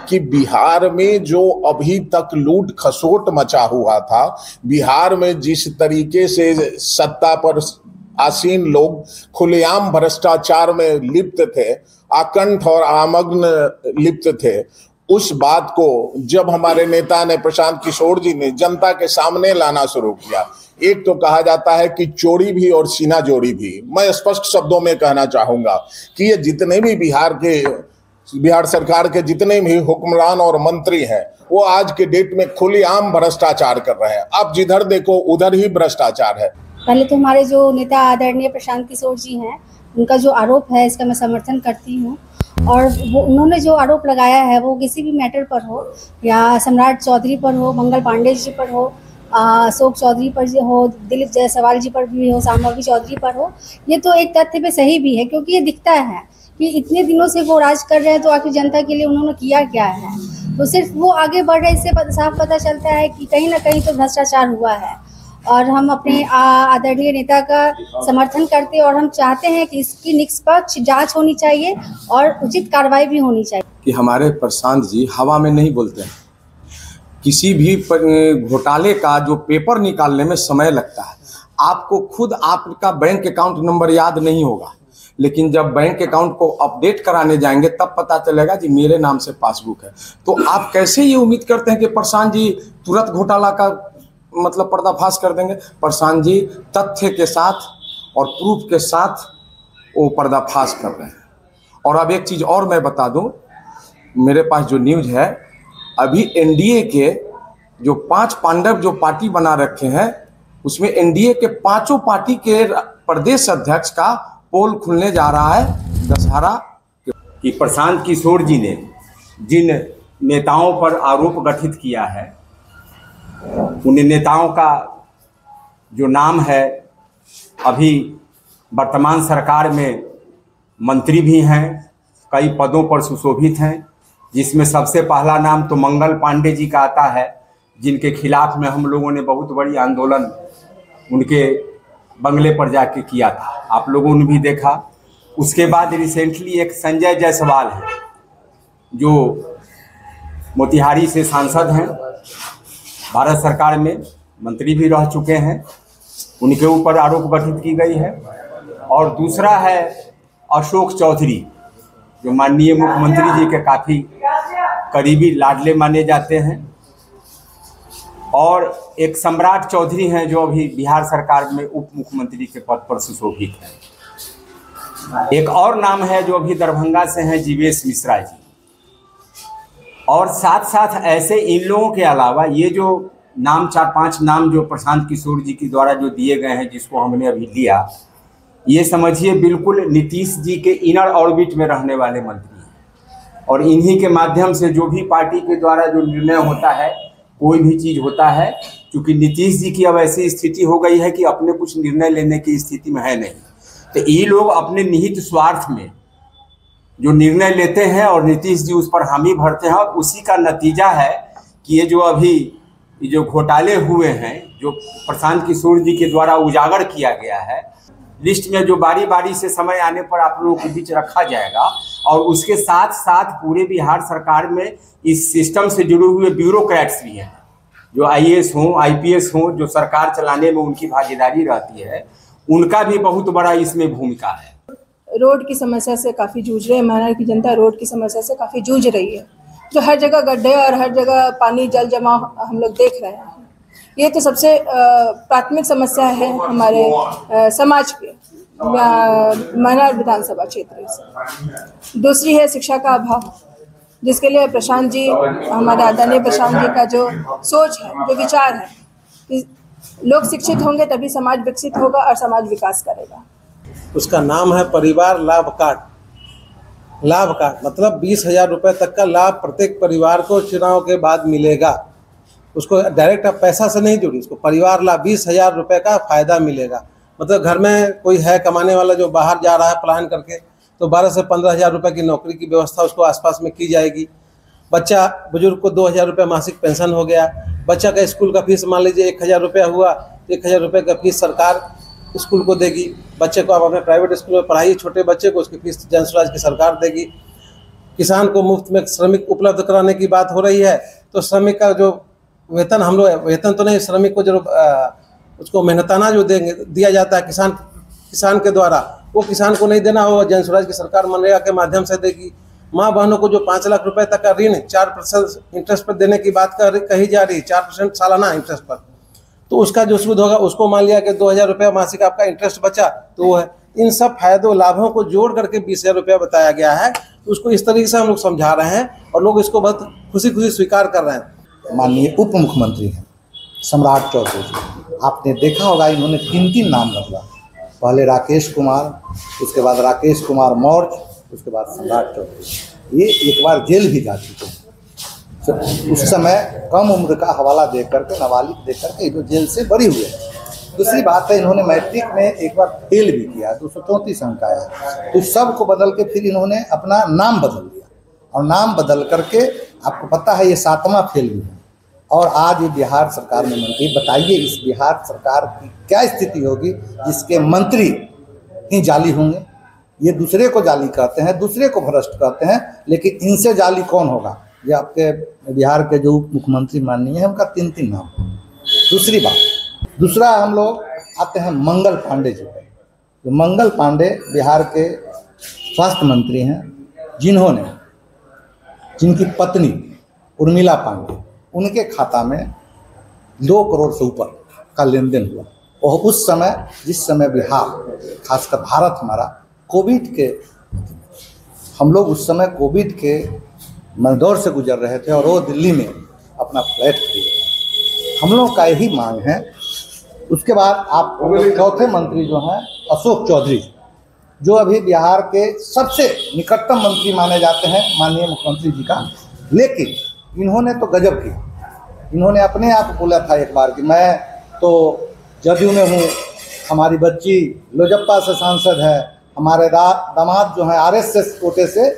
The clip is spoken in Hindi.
कि बिहार में जो अभी तक लूट खसोट मचा हुआ था, बिहार में जिस तरीके से सत्ता पर आसीन लोग खुलेआम भ्रष्टाचार में लिप्त थे, आकंठ और आमग्न लिप्त थे, उस बात को जब हमारे नेता ने, प्रशांत किशोर जी ने जनता के सामने लाना शुरू किया, एक तो कहा जाता है कि चोरी भी और सीना जोड़ी भी। मैं स्पष्ट शब्दों में कहना चाहूंगा कि ये जितने भी बिहार सरकार के जितने भी हुक्मरान और मंत्री हैं, वो आज के डेट में खुलेआम भ्रष्टाचार कर रहे हैं। अब जिधर देखो उधर ही भ्रष्टाचार है। पहले तो हमारे जो नेता आदरणीय प्रशांत किशोर जी हैं, उनका जो आरोप है इसका मैं समर्थन करती हूँ। और वो उन्होंने जो आरोप लगाया है वो किसी भी मैटर पर हो, या सम्राट चौधरी पर हो, मंगल पांडे जी पर हो, अशोक चौधरी पर हो, दिलीप जायसवाल जी पर भी हो, संभावी चौधरी पर हो, ये तो एक तथ्य पे सही भी है, क्योंकि ये दिखता है कि इतने दिनों से वो राज कर रहे हैं, तो आखिर जनता के लिए उन्होंने किया क्या है। तो सिर्फ वो आगे बढ़ रहे, इससे साफ पता चलता है कि कहीं ना कहीं तो भ्रष्टाचार हुआ है। और हम अपने आदरणीय नेता का समर्थन करते हैं और हम चाहते हैं कि इसकी निष्पक्ष जांच होनी चाहिए और उचित कार्रवाई भी होनी चाहिए। कि हमारे प्रशांत जी हवा में नहीं बोलते हैं। किसी भी घोटाले का जो पेपर निकालने में समय लगता है, आपको खुद आपका बैंक अकाउंट नंबर याद नहीं होगा, लेकिन जब बैंक अकाउंट को अपडेट कराने जाएंगे तब पता चलेगा कि मेरे नाम से पासबुक है। तो आप कैसे ये उम्मीद करते हैं कि प्रशांत जी तुरंत घोटाला का मतलब पर्दाफाश कर देंगे? प्रशांत जी तथ्य के साथ और प्रूफ के साथ वो पर्दाफाश कर रहे हैं। और अब एक चीज़ और मैं बता दूं, मेरे पास जो न्यूज़ है, अभी एनडीए के जो 5 पांडव जो पार्टी बना रखे हैं, उसमें एनडीए के 5 पार्टी के प्रदेश अध्यक्ष का पोल खुलने जा रहा है दशहरा। कि प्रशांत किशोर जी ने जिन नेताओं पर आरोप गठित किया है, उन नेताओं का जो नाम है अभी वर्तमान सरकार में मंत्री भी हैं, कई पदों पर सुशोभित हैं, जिसमें सबसे पहला नाम तो मंगल पांडे जी का आता है, जिनके खिलाफ में हम लोगों ने बहुत बड़ी आंदोलन उनके बंगले पर जाके किया था, आप लोगों ने भी देखा। उसके बाद रिसेंटली एक संजय जायसवाल है, जो मोतिहारी से सांसद हैं, भारत सरकार में मंत्री भी रह चुके हैं, उनके ऊपर आरोप गठित की गई है। और दूसरा है अशोक चौधरी, जो माननीय मुख्यमंत्री जी के काफ़ी करीबी लाडले माने जाते हैं। और एक सम्राट चौधरी हैं, जो अभी बिहार सरकार में उप मुख्यमंत्री के पद पर सुशोभित हैं। एक और नाम है जो अभी दरभंगा से हैं, जीवेश मिश्रा जी। और साथ साथ ऐसे इन लोगों के अलावा ये जो नाम 4-5 नाम जो प्रशांत किशोर जी के द्वारा जो दिए गए हैं, जिसको हमने अभी लिया, ये समझिए बिल्कुल नीतीश जी के इनर ऑर्बिट में रहने वाले मंत्री हैं। और इन्हीं के माध्यम से जो भी पार्टी के द्वारा जो निर्णय होता है, कोई भी चीज़ होता है, क्योंकि नीतीश जी की अब ऐसी स्थिति हो गई है कि अपने कुछ निर्णय लेने की स्थिति में है नहीं, तो ये लोग अपने निहित स्वार्थ में जो निर्णय लेते हैं और नीतीश जी उस पर हामी भरते हैं। और उसी का नतीजा है कि ये जो अभी जो घोटाले हुए हैं, जो प्रशांत किशोर जी के द्वारा उजागर किया गया है, लिस्ट में जो बारी बारी से समय आने पर आप लोगों के बीच रखा जाएगा। और उसके साथ साथ पूरे बिहार सरकार में इस सिस्टम से जुड़े हुए ब्यूरोक्रेट्स भी हैं, जो IAS हों, IPS हों, जो सरकार चलाने में उनकी भागीदारी रहती है, उनका भी बहुत बड़ा इसमें भूमिका है। रोड की समस्या से काफ़ी जूझ रहे हैं, महाराष्ट्र की जनता रोड की समस्या से काफ़ी जूझ रही है, जो हर जगह गड्ढे और हर जगह पानी जल जमाव हम लोग देख रहे हैं। ये तो सबसे प्राथमिक समस्या है हमारे समाज के महाराष्ट्र विधानसभा क्षेत्र से। दूसरी है शिक्षा का अभाव, जिसके लिए प्रशांत जी, हमारे आदरणीय प्रशांत जी का जो सोच है, जो विचार है कि लोग शिक्षित होंगे तभी समाज विकसित होगा और समाज विकास करेगा। उसका नाम है परिवार लाभ कार्ड। लाभ कार्ड मतलब 20,000 रुपये तक का लाभ प्रत्येक परिवार को चुनाव के बाद मिलेगा। उसको डायरेक्ट आप पैसा से नहीं जुड़ी, उसको परिवार लाभ 20,000 रुपये का फ़ायदा मिलेगा। मतलब घर में कोई है कमाने वाला जो बाहर जा रहा है प्लान करके, तो 12 से 15,000 रुपये की नौकरी की व्यवस्था उसको आसपास में की जाएगी। बच्चा बुजुर्ग को 2,000 रुपये मासिक पेंशन हो गया। बच्चा का स्कूल का फीस मान लीजिए 1,000 रुपया हुआ, 1,000 रुपये का फीस सरकार स्कूल को देगी। बच्चे को आप अपने प्राइवेट स्कूल में पढ़ाइए, छोटे बच्चे को उसकी फीस जन स्वराज की सरकार देगी। किसान को मुफ्त में श्रमिक उपलब्ध कराने की बात हो रही है, तो श्रमिक का जो वेतन हम लोग, वेतन तो नहीं, श्रमिक को जो उसको मेहनताना जो दिया जाता है किसान के द्वारा, वो किसान को नहीं देना होगा। जन स्वराज की सरकार मनरेगा के माध्यम से देगी। माँ बहनों को जो 5 लाख रुपए तक का ऋण 4% इंटरेस्ट पर देने की बात कही जा रही है, 4% सालाना इंटरेस्ट पर, तो उसका जो सूद होगा उसको मान लिया कि 2,000 रुपया मासिक आपका इंटरेस्ट बचा, तो वो है। इन सब फायदों लाभों को जोड़ करके 20,000 रुपया बताया गया है। तो उसको इस तरीके से हम लोग समझा रहे हैं और लोग इसको बहुत खुशी खुशी स्वीकार कर रहे हैं। माननीय उप मुख्यमंत्री हैं सम्राट चौधरी जी, आपने देखा होगा इन्होंने 3 नाम बदला। पहले राकेश कुमार, उसके बाद राकेश कुमार मौर्य, उसके बाद सम्राट चौधरी। ये एक बार जेल भी जा चुके हैं। तो उस समय कम उम्र का हवाला दे करके, नाबालिग दे करके जो जेल से बरी हुए। दूसरी बात है, इन्होंने मैट्रिक में एक बार फेल भी किया, 234 अंक आया। तो सब को बदल के फिर इन्होंने अपना नाम बदल दिया, और नाम बदल करके आपको पता है ये 7वां फेल भी है। और आज ये बिहार सरकार में मंत्री, बताइए इस बिहार सरकार की क्या स्थिति होगी जिसके मंत्री ही जाली होंगे। ये दूसरे को जाली कहते हैं, दूसरे को भ्रष्ट कहते हैं, लेकिन इनसे जाली कौन होगा? ये आपके बिहार के जो उप मुख्यमंत्री माननीय हैं उनका 3 नाम। दूसरी बात, दूसरा हम लोग आते हैं मंगल पांडे जी पे। तो मंगल पांडे बिहार के स्वास्थ्य मंत्री हैं, जिनकी पत्नी उर्मिला पांडे, उनके खाता में 2 करोड़ से ऊपर का लेन देन हुआ। और उस समय, जिस समय बिहार, खासकर भारत हमारा कोविड के, हम लोग उस समय कोविड के दौर से गुजर रहे थे और वो दिल्ली में अपना फ्लैट खरीदे। हम लोग का यही मांग है। उसके बाद आप चौथे मंत्री जो हैं अशोक चौधरी, जो अभी बिहार के सबसे निकटतम मंत्री माने जाते हैं माननीय मुख्यमंत्री जी का, लेकिन इन्होंने तो गजब किया। इन्होंने अपने आप बोला था एक बार कि मैं तो जदयू में हूँ, हमारी बच्ची लोजप्पा से सांसद है, हमारे दामाद जो हैं RSS कोटे से